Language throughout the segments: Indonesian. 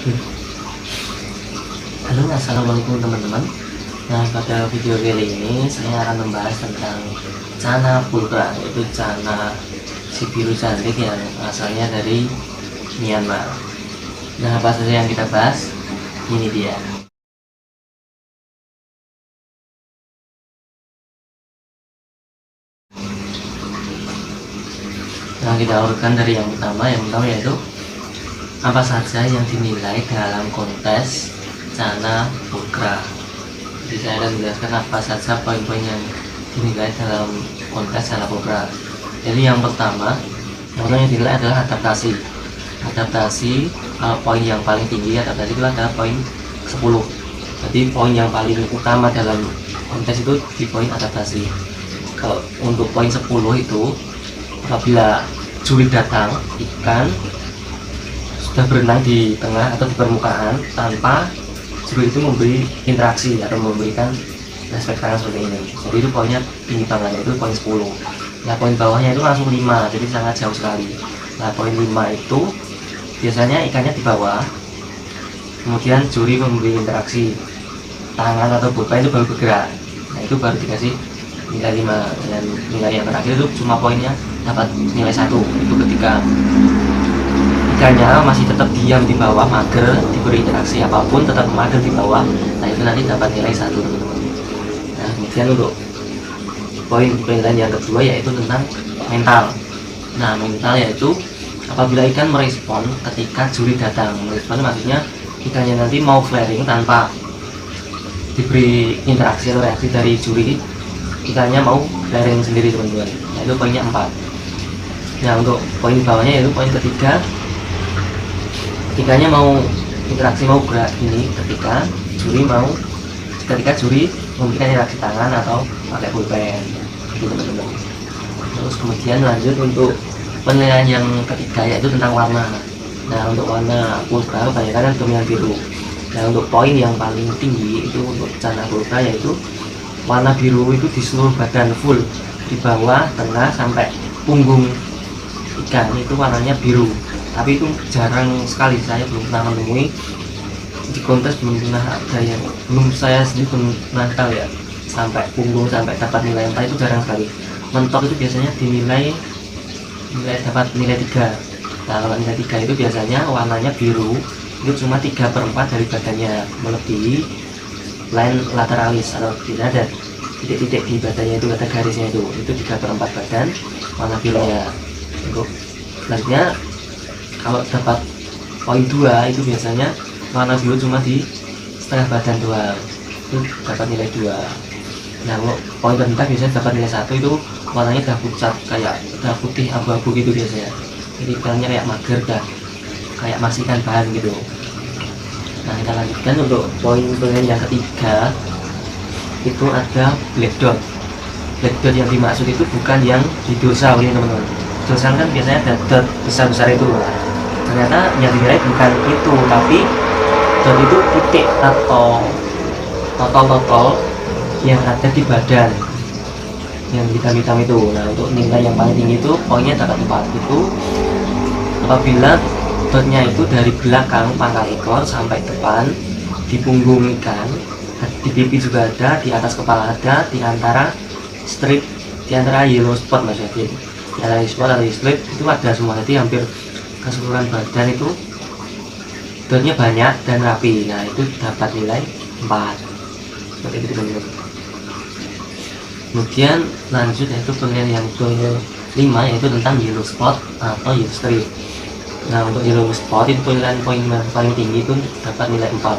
Halo, assalamualaikum teman-teman. Nah, pada video kali ini saya akan membahas tentang Channa pulchra, yaitu Channa si biru cantik yang asalnya dari Myanmar. Nah, apa saja yang kita bahas? Ini dia. Nah, kita urutkan dari yang pertama yaitu apa saja yang dinilai dalam kontes Channa pulchra. Jadi saya akan menjelaskan apa saja poin-poin yang dinilai dalam kontes Channa pulchra. Jadi yang pertama yang dinilai adalah adaptasi. Poin yang paling tinggi adaptasi itu adalah poin 10. Jadi poin yang paling utama dalam kontes itu di poin adaptasi. Kalau untuk poin 10 itu apabila juri datang, ikan sudah berenang di tengah atau di permukaan tanpa juri itu memberi interaksi atau memberikan respek tangan seperti ini. Jadi itu poinnya tinggi banget, itu poin 10. Nah, poin bawahnya itu langsung 5, jadi sangat jauh sekali. Nah, poin 5 itu biasanya ikannya di bawah, kemudian juri memberi interaksi tangan atau pulpen itu baru bergerak. Nah, itu baru dikasih nilai 5. Dan nilai yang terakhir itu cuma poinnya dapat nilai 1. Itu ketika ikannya masih tetap diam di bawah, mager, diberi interaksi apapun tetap mager di bawah. Nah, itu nanti dapat nilai 1, teman-teman. Nah, kemudian untuk poin penilaian yang kedua yaitu tentang mental. Nah, mental yaitu apabila ikan merespon ketika juri datang. Merespon maksudnya ikannya nanti mau flaring tanpa diberi interaksi atau reaksi dari juri, ikannya mau flaring sendiri, teman-teman. Nah, itu poinnya 4. Nah, untuk poin bawahnya yaitu poin ketiga, ikannya mau interaksi, mau gerak ini ketika juri memberikan interaksi tangan atau pakai pulpen, gitu, teman-teman. Terus kemudian lanjut untuk penilaian yang ketiga yaitu tentang warna. Nah, untuk warna pulchra kebanyakan kan dominan biru. Nah, untuk poin yang paling tinggi itu untuk Channa pulchra yaitu warna biru itu di seluruh badan full, di bawah, tengah sampai punggung ikan itu warnanya biru. Tapi itu jarang sekali, saya belum pernah menemui di kontes, belum pernah ada yang saya sendiri belum pernah tahu ya sampai punggung sampai dapat nilai 4, itu jarang sekali. Mentok itu biasanya dapat nilai 3. Nah, kalau nilai 3 itu biasanya warnanya biru, itu cuma 3/4 dari badannya, melebihi line lateralis atau tidak ada titik-titik di badannya, itu ada garisnya, itu 3/4 badan warna birunya. Untuk selanjutnya kalau dapat poin 2 itu biasanya warna biru cuma di setengah badan doang, itu dapat nilai 2. Nah, kalau poin terendah biasanya dapat nilai 1, itu warnanya udah pucat, kayak udah putih abu-abu gitu biasanya. Jadi ikannya kayak mager, dah kayak masihkan bahan gitu. Nah, kita lanjutkan untuk poin penilaian yang ketiga, itu ada black dot. Black dot yang dimaksud itu bukan yang di dorsal ini, teman-teman. Dorsal kan biasanya ada dot besar-besar itu. Ternyata yang dinilai bukan itu, tapi dot itu titik atau totol-totol yang ada di badan yang hitam-hitam itu. Nah, untuk nilai yang paling tinggi itu poinnya dapat 4. Itu apabila dotnya itu dari belakang pangkal ekor sampai depan, di punggung ikan, di pipi juga ada, di atas kepala ada, di antara strip, di antara yellow spot, maksudnya di antara yellow spot atau strip itu ada semua. Jadi hampir keseluruhan badan itu dotnya banyak dan rapi. Nah, itu dapat nilai 4. Seperti itu, teman-teman. Kemudian lanjut yaitu penilaian yang ke-5 yaitu tentang yellow spot atau yellow strip. Nah, untuk yellow spot itu penilaian poin paling tinggi itu dapat nilai 4.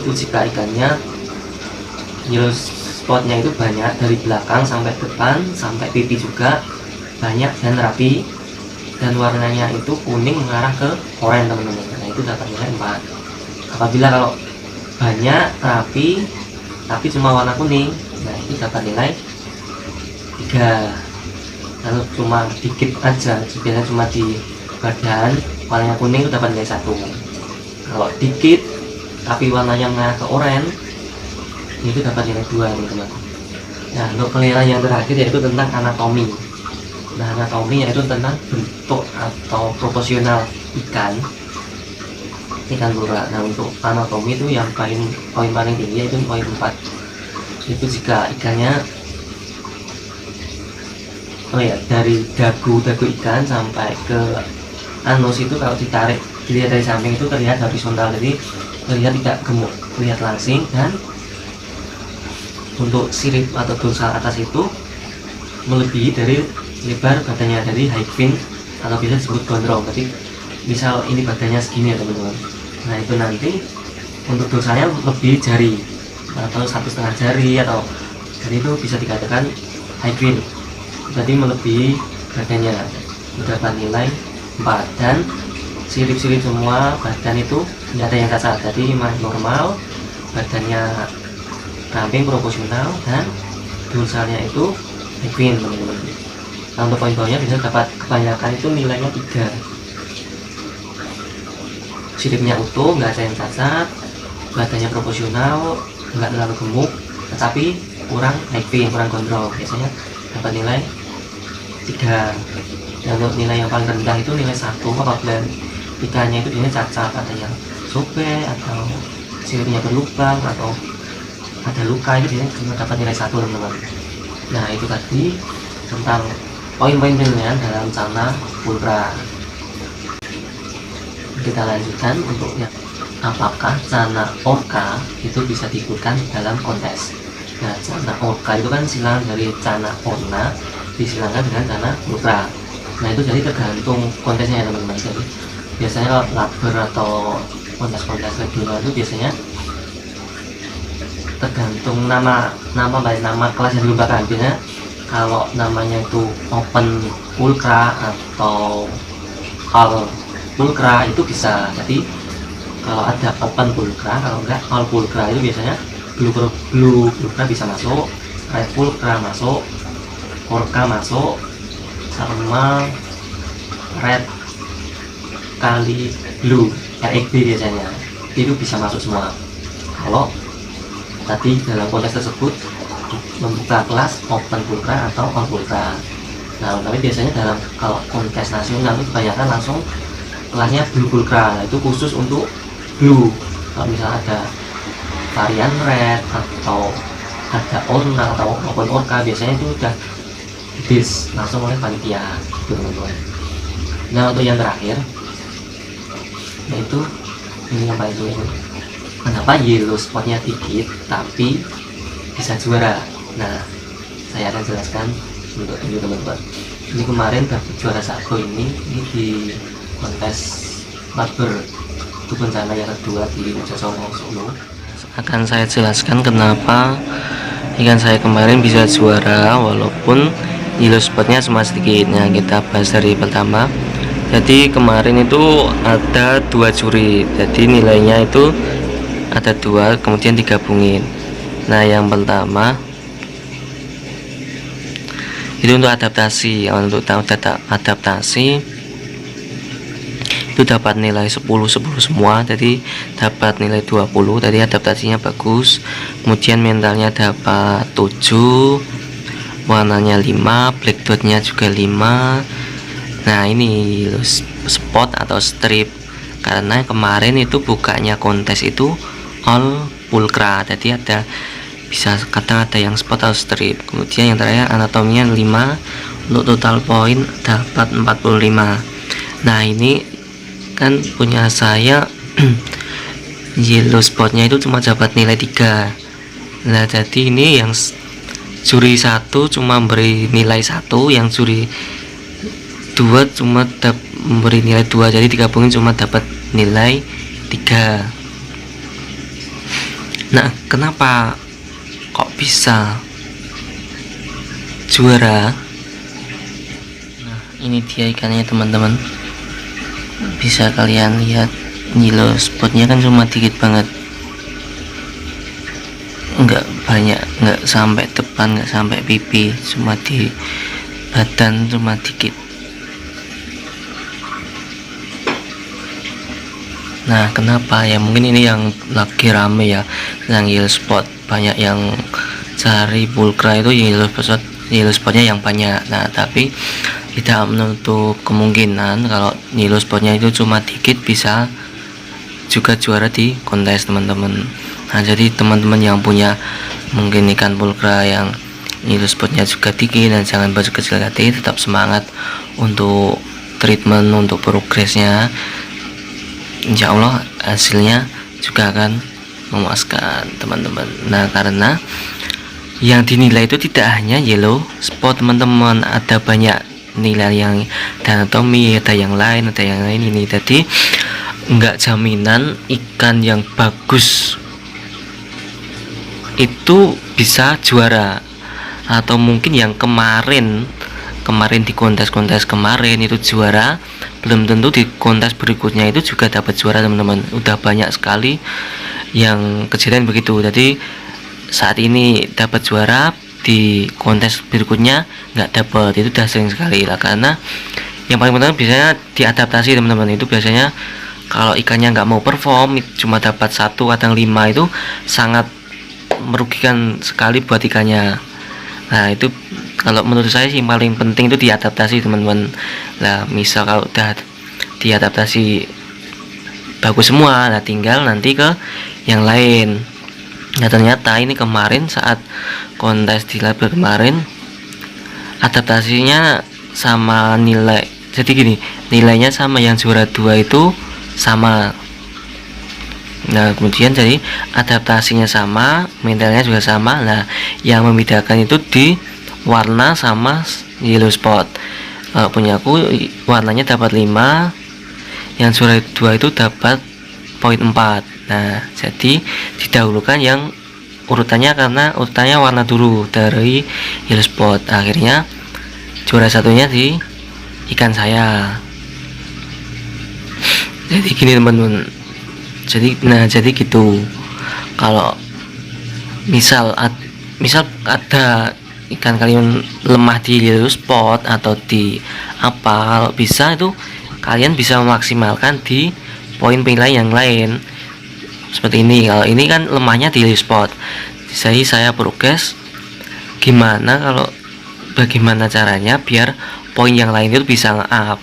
Itu jika ikannya yellow spotnya itu banyak dari belakang sampai depan, sampai pipi juga banyak dan rapi, dan warnanya itu kuning mengarah ke oranye, teman-teman. Nah, itu dapat nilai 4. Apabila kalau banyak, rapi, tapi cuma warna kuning, nah itu dapat nilai 3. Lalu cuma dikit aja, biasanya cuma di badan warnanya kuning, itu dapat nilai 1. Kalau dikit tapi warnanya mengarah ke oranye, itu dapat nilai 2, teman-teman. Nah, untuk penilaian yang terakhir yaitu tentang anatomi. Nah, anatomi yaitu tentang bentuk atau proporsional ikan ikan pura. Nah untuk anatomi itu yang poin paling tinggi yaitu poin 4. Itu jika ikannya dari dagu ikan sampai ke anus itu kalau dilihat dari samping itu terlihat horizontal, jadi terlihat tidak gemuk, terlihat langsing. Dan untuk sirip atau dorsal atas itu melebihi dari lebar badannya, dari high fin atau bisa disebut gondrong. Jadi misal ini badannya segini ya teman-teman, nah itu nanti untuk dorsalnya lebih jari atau 1,5 jari atau jadi itu bisa dikatakan high fin, berarti melebihi badannya, mendapat nilai 4. Dan sirip-sirip semua badan itu tidak ada yang cacat, jadi normal, badannya ramping proporsional, dan dorsalnya itu high fin teman-teman. Nah untuk poin bawahnya bisa dapat kebanyakan itu nilainya 3. Siripnya utuh, nggak ada yang cacat, badannya proporsional, nggak terlalu gemuk, tetapi kurang high fin, kurang gondrong, biasanya dapat nilai 3. Dan untuk nilai yang paling rendah itu nilai 1 apabila ikannya itu biasanya cacat, ada yang sobek atau siripnya berlubang atau ada luka, itu biasanya cuma dapat nilai 1 teman-teman. Nah itu tadi tentang poin-poin penilaian dalam Cana Pulkra. Kita lanjutkan untuknya, apakah Cana Orca itu bisa diikutkan dalam kontes. Nah Cana Orca itu kan silang dari Cana Orna disilangkan dengan Cana Pulkra. Nah itu jadi tergantung kontesnya ya teman-teman. Jadi biasanya kalau laber atau kontes-kontes regional itu biasanya tergantung nama kelas yang dilombakan. Biasanya kalau namanya itu open pulkra atau all pulkra itu bisa. Jadi kalau ada open pulkra, kalau enggak all pulkra itu biasanya blue pulkra bisa masuk, red pulkra masuk, orca masuk, sama red kali blue RXB biasanya itu bisa masuk semua kalau tadi dalam kontes tersebut membuka kelas open pulkra atau all pulkra. Nah tapi biasanya kalau kontes nasional itu kebanyakan langsung kelasnya blue pulkra, itu khusus untuk blue. Kalau misalnya ada varian red atau ada orna atau open orca, biasanya itu udah dis langsung oleh panitia gitu teman-teman. Nah untuk yang terakhir yaitu ini yang paling sulit, kenapa yellow spotnya dikit tapi bisa juara. Nah saya akan jelaskan untuk ini teman-teman. Ini kemarin dapat juara 1 ini di kontes laber itu bencana yang kedua di Mojosongo Solo. Akan saya jelaskan kenapa ikan saya kemarin bisa juara walaupun yellow spotnya cuma sedikit. Nah kita bahas dari pertama. Jadi kemarin itu ada 2 juri, jadi nilainya itu ada 2 kemudian digabungin. Nah yang pertama itu untuk adaptasi. Untuk adaptasi itu dapat nilai 10 semua, jadi dapat nilai 20. Tadi adaptasinya bagus, kemudian mentalnya dapat 7, warnanya 5, black dotnya juga 5. Nah ini spot atau strip, karena kemarin itu bukanya kontes itu all pulkra, jadi ada bisa kadang ada yang spot atau strip. Kemudian yang terakhir anatominya 5, untuk total poin dapat 45. Nah ini kan punya saya yellow spotnya itu cuma dapat nilai 3. Nah jadi ini yang juri 1 cuma beri nilai 1, yang juri 2 cuma memberi nilai 2, jadi digabungin cuma dapat nilai 3. Nah kenapa kok bisa juara? Nah ini dia ikannya teman-teman, bisa kalian lihat yellow spotnya kan cuma dikit banget, nggak banyak, nggak sampai depan, nggak sampai pipi, cuma di badan cuma dikit. Nah kenapa ya, mungkin ini yang lagi rame ya, yang yellow spot, banyak yang cari pulkra itu yellow spotnya yang banyak. Nah tapi tidak menutup kemungkinan kalau yellow spotnya itu cuma dikit bisa juga juara di kontes teman-teman. Nah jadi teman-teman yang punya mungkin ikan pulkra yang yellow spotnya juga tinggi dan jangan berkecil hati, tetap semangat untuk treatment, untuk progresnya. Insya Allah hasilnya juga akan memuaskan teman-teman. Nah karena yang dinilai itu tidak hanya yellow spot teman-teman, ada banyak nilai yang anatomi, ada yang lain ini. Jadi enggak jaminan ikan yang bagus itu bisa juara, atau mungkin yang kemarin di kontes-kontes kemarin itu juara, belum tentu di kontes berikutnya itu juga dapat juara teman-teman. Udah banyak sekali yang kejadian begitu. Jadi saat ini dapat juara, di kontes berikutnya nggak dapat, itu udah sering sekali lah. Karena yang paling penting biasanya diadaptasi teman-teman. Itu biasanya kalau ikannya nggak mau perform, cuma dapat 1 atau 5, itu sangat merugikan sekali buat ikannya. Nah itu kalau menurut saya sih paling penting itu diadaptasi teman-teman. Nah misal kalau udah diadaptasi bagus semua, nah tinggal nanti ke yang lain. Nah ternyata ini kemarin saat kontes di label kemarin, adaptasinya sama nilai, jadi gini, nilainya sama yang juara 2 itu sama. Nah kemudian jadi adaptasinya sama, mentalnya juga sama. Nah yang membedakan itu di warna sama yellow spot. Punya aku warnanya dapat 5, yang juara 2 itu dapat poin 4. Nah jadi didahulukan yang urutannya, karena urutannya warna dulu dari yellow spot. Akhirnya juara satunya di ikan saya. Jadi gini teman-teman, jadi gitu. Kalau misal ada ikan kalian lemah di yellow spot atau di apa, bisa itu kalian bisa memaksimalkan di poin penilaian yang lain. Seperti ini, kalau ini kan lemahnya di yellow spot, jadi saya progres bagaimana caranya biar poin yang lain itu bisa nge-up.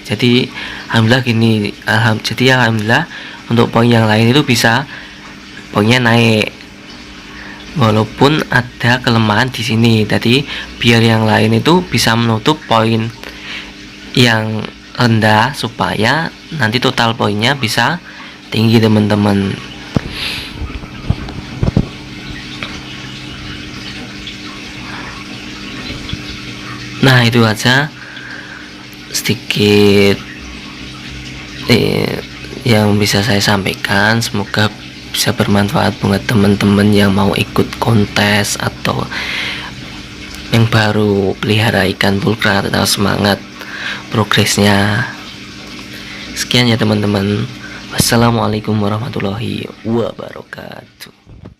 Jadi alhamdulillah gini, alhamdulillah untuk poin yang lain itu bisa poinnya naik walaupun ada kelemahan di sini. Jadi biar yang lain itu bisa menutup poin yang rendah supaya nanti total poinnya bisa tinggi teman-teman. Nah itu aja sedikit yang bisa saya sampaikan. Semoga bisa bermanfaat buat teman-teman yang mau ikut kontes atau yang baru pelihara ikan pulkra. Tetap semangat progresnya. Sekian ya teman-teman. Wassalamualaikum warahmatullahi wabarakatuh.